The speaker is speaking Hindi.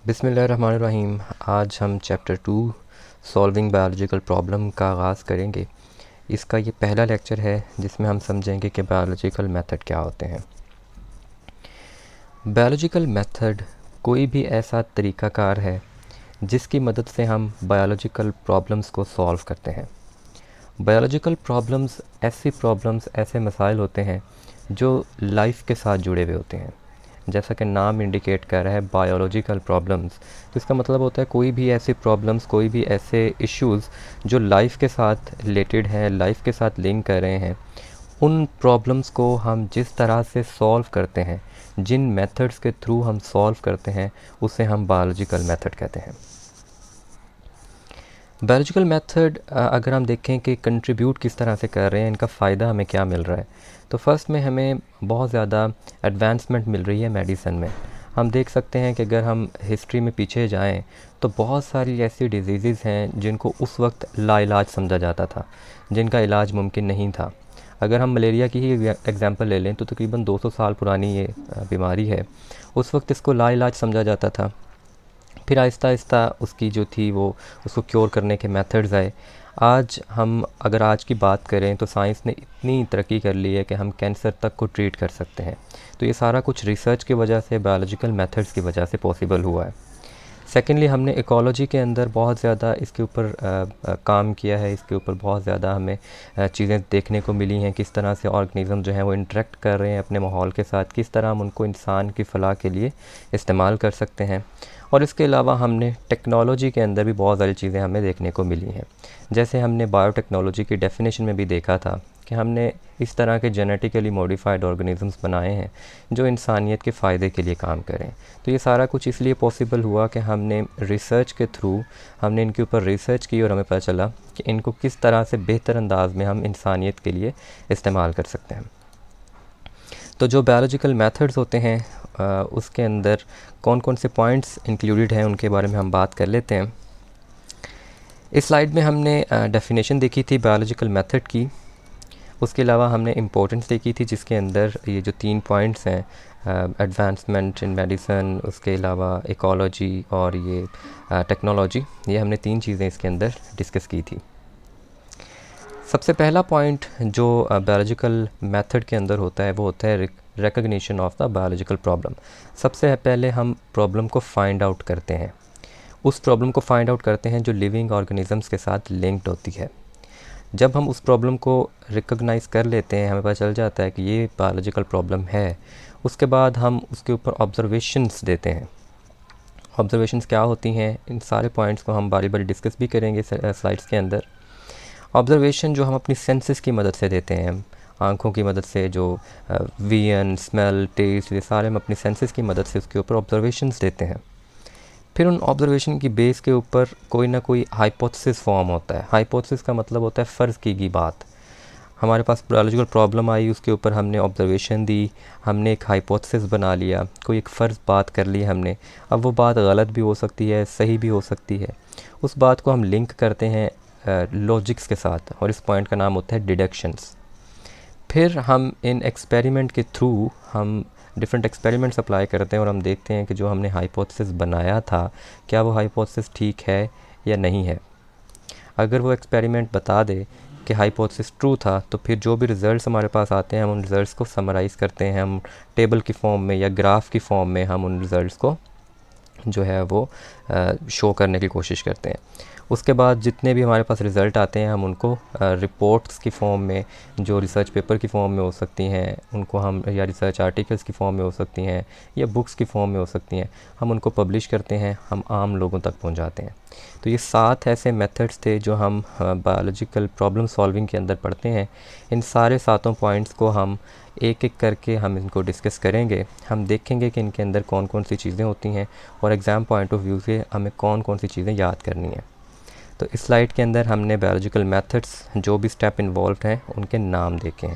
बिस्मिल्लाहिर्रहमानिर्रहीम। आज हम चैप्टर 2 सॉल्विंग बायोलॉजिकल प्रॉब्लम का आगाज़ करेंगे। इसका ये पहला लेक्चर है जिसमें हम समझेंगे कि बायोलॉजिकल मेथड क्या होते हैं। बायोलॉजिकल मेथड कोई भी ऐसा तरीक़ाकार है जिसकी मदद से हम बायोलॉजिकल प्रॉब्लम्स को सॉल्व करते हैं। बायोलॉजिकल प्रॉब्लम्स ऐसे मसाइल होते हैं जो लाइफ के साथ जुड़े हुए होते हैं। जैसा कि नाम इंडिकेट कर रहा है बायोलॉजिकल प्रॉब्लम्स, तो इसका मतलब होता है कोई भी ऐसी प्रॉब्लम्स, कोई भी ऐसे इश्यूज़ जो लाइफ के साथ रिलेटेड हैं, लाइफ के साथ लिंक कर रहे हैं, उन प्रॉब्लम्स को हम जिस तरह से सॉल्व करते हैं, जिन मेथड्स के थ्रू हम सॉल्व करते हैं, उसे हम बायोलॉजिकल मेथड कहते हैं। बायोलॉजिकल मेथड अगर हम देखें कि कंट्रीब्यूट किस तरह से कर रहे हैं, इनका फ़ायदा हमें क्या मिल रहा है, तो फर्स्ट में हमें बहुत ज़्यादा एडवांसमेंट मिल रही है मेडिसिन में। हम देख सकते हैं कि अगर हम हिस्ट्री में पीछे जाएं तो बहुत सारी ऐसी डिजीज़ हैं जिनको उस वक्त लाइलाज समझा जाता था, जिनका इलाज मुमकिन नहीं था। अगर हम मलेरिया की ही एग्ज़ाम्पल ले लें तो तकरीबन 200 साल पुरानी ये बीमारी है। उस वक्त इसको लाइलाज समझा जाता था। फिर आहिस्ता आहिस्ता उसकी जो थी वो उसको क्योर करने के मेथड्स आए। आज हम अगर आज की बात करें तो साइंस ने इतनी तरक्की कर ली है कि हम कैंसर तक को ट्रीट कर सकते हैं। तो ये सारा कुछ रिसर्च की वजह से, बायोलॉजिकल मेथड्स की वजह से पॉसिबल हुआ है। सेकेंडली, हमने इकोलॉजी के अंदर बहुत ज़्यादा इसके ऊपर काम किया है। इसके ऊपर बहुत ज़्यादा हमें चीज़ें देखने को मिली हैं, किस तरह से ऑर्गेनिज़म जो हैं वो इंटरेक्ट कर रहे हैं अपने माहौल के साथ, किस तरह हम उनको इंसान की फ़लाह के लिए इस्तेमाल कर सकते हैं। और इसके अलावा हमने टेक्नोलॉजी के अंदर भी बहुत सारी चीज़ें हमें देखने को मिली हैं। जैसे हमने बायोटेक्नोलॉजी की डेफिनेशन में भी देखा था कि हमने इस तरह के जेनेटिकली मॉडिफाइड ऑर्गेनिज़म्स बनाए हैं जो इंसानियत के फ़ायदे के लिए काम करें। तो ये सारा कुछ इसलिए पॉसिबल हुआ कि हमने रिसर्च के थ्रू हमने इनके ऊपर रिसर्च की और हमें पता चला कि इनको किस तरह से बेहतर अंदाज में हम इंसानियत के लिए इस्तेमाल कर सकते हैं। तो जो बायोलॉजिकल मेथड्स होते हैं उसके अंदर कौन कौन से पॉइंट्स इंक्लूडेड हैं उनके बारे में हम बात कर लेते हैं। इस स्लाइड में हमने डेफिनेशन देखी थी बायोलॉजिकल मेथड की। उसके अलावा हमने इम्पोर्टेंस देखी थी जिसके अंदर ये जो 3 पॉइंट्स हैं, एडवांसमेंट इन मेडिसिन, उसके अलावा इकोलॉजी और ये टेक्नोलॉजी, ये हमने 3 चीज़ें इसके अंदर डिस्कस की थी। सबसे पहला पॉइंट जो बायोलॉजिकल मेथड के अंदर होता है वो होता है recognition of the biological problem. सबसे पहले हम प्रॉब्लम को फाइंड आउट करते हैं, उस प्रॉब्लम को फाइंड आउट करते हैं जो लिविंग ऑर्गेनिज़म्स के साथ लिंक्ड होती है। जब हम उस प्रॉब्लम को रिकॉग्नाइज़ कर लेते हैं, हमें पता चल जाता है कि ये बायोलॉजिकल प्रॉब्लम है, उसके बाद हम उसके ऊपर ऑब्जर्वेशंस देते हैं। ऑब्जर्वेशंस क्या होती हैं, इन सारे पॉइंट्स को हम बारी बारी डिस्कस भी करेंगे स्लाइड्स के अंदर। ऑब्जर्वेशन जो हम अपनी सेंसेस की मदद से देते हैं, आँखों की मदद से, जो विजन, स्मेल, टेस्ट, ये सारे हम अपनी सेंसेस की मदद से उसके ऊपर ऑब्जर्वेशंस देते हैं। फिर उन ऑब्जर्वेशन की बेस के ऊपर कोई ना कोई हाइपोथेसिस फॉर्म होता है। हाइपोथेसिस का मतलब होता है फ़र्ज़ की गई बात। हमारे पास बायोलॉजिकल प्रॉब्लम आई, उसके ऊपर हमने ऑब्जर्वेशन दी, हमने एक हाइपोथेसिस बना लिया, कोई एक फ़र्ज़ बात कर ली हमने। अब वो बात गलत भी हो सकती है, सही भी हो सकती है। उस बात को हम लिंक करते हैं लॉजिक्स के साथ और इस पॉइंट का नाम होता है डिडक्शंस। फिर हम इन एक्सपेरिमेंट के थ्रू हम डिफरेंट एक्सपेरिमेंट्स अप्लाई करते हैं और हम देखते हैं कि जो हमने हाइपोथेसिस बनाया था, क्या वो हाइपोथेसिस ठीक है या नहीं है। अगर वो एक्सपेरिमेंट बता दे कि हाइपोथेसिस ट्रू था, तो फिर जो भी रिज़ल्ट्स हमारे पास आते हैं हम उन रिज़ल्ट्स को समराइज़ करते हैं, हम टेबल की फॉर्म में या ग्राफ की फॉर्म में हम उन रिज़ल्ट्स को जो है वो शो करने की कोशिश करते हैं। उसके बाद जितने भी हमारे पास रिज़ल्ट आते हैं हम उनको रिपोर्ट्स की फ़ॉर्म में, जो रिसर्च पेपर की फ़ॉर्म में हो सकती हैं, उनको हम, या रिसर्च आर्टिकल्स की फ़ॉर्म में हो सकती हैं, या बुक्स की फ़ॉर्म में हो सकती हैं, हम उनको पब्लिश करते हैं, हम आम लोगों तक पहुंचाते हैं। तो ये 7 ऐसे मेथड्स थे जो हम बायोलॉजिकल प्रॉब्लम सॉल्विंग के अंदर पढ़ते हैं। इन सारे 7 पॉइंट्स को हम एक एक करके हम इनको डिस्कस करेंगे। हम देखेंगे कि इनके अंदर कौन कौन सी चीज़ें होती हैं और एग्ज़ाम पॉइंट ऑफ व्यू से हमें कौन कौन सी चीज़ें याद करनी हैं। तो इस स्लाइड के अंदर हमने बायोलॉजिकल मेथड्स जो भी स्टेप इन्वॉल्व हैं उनके नाम देखे हैं।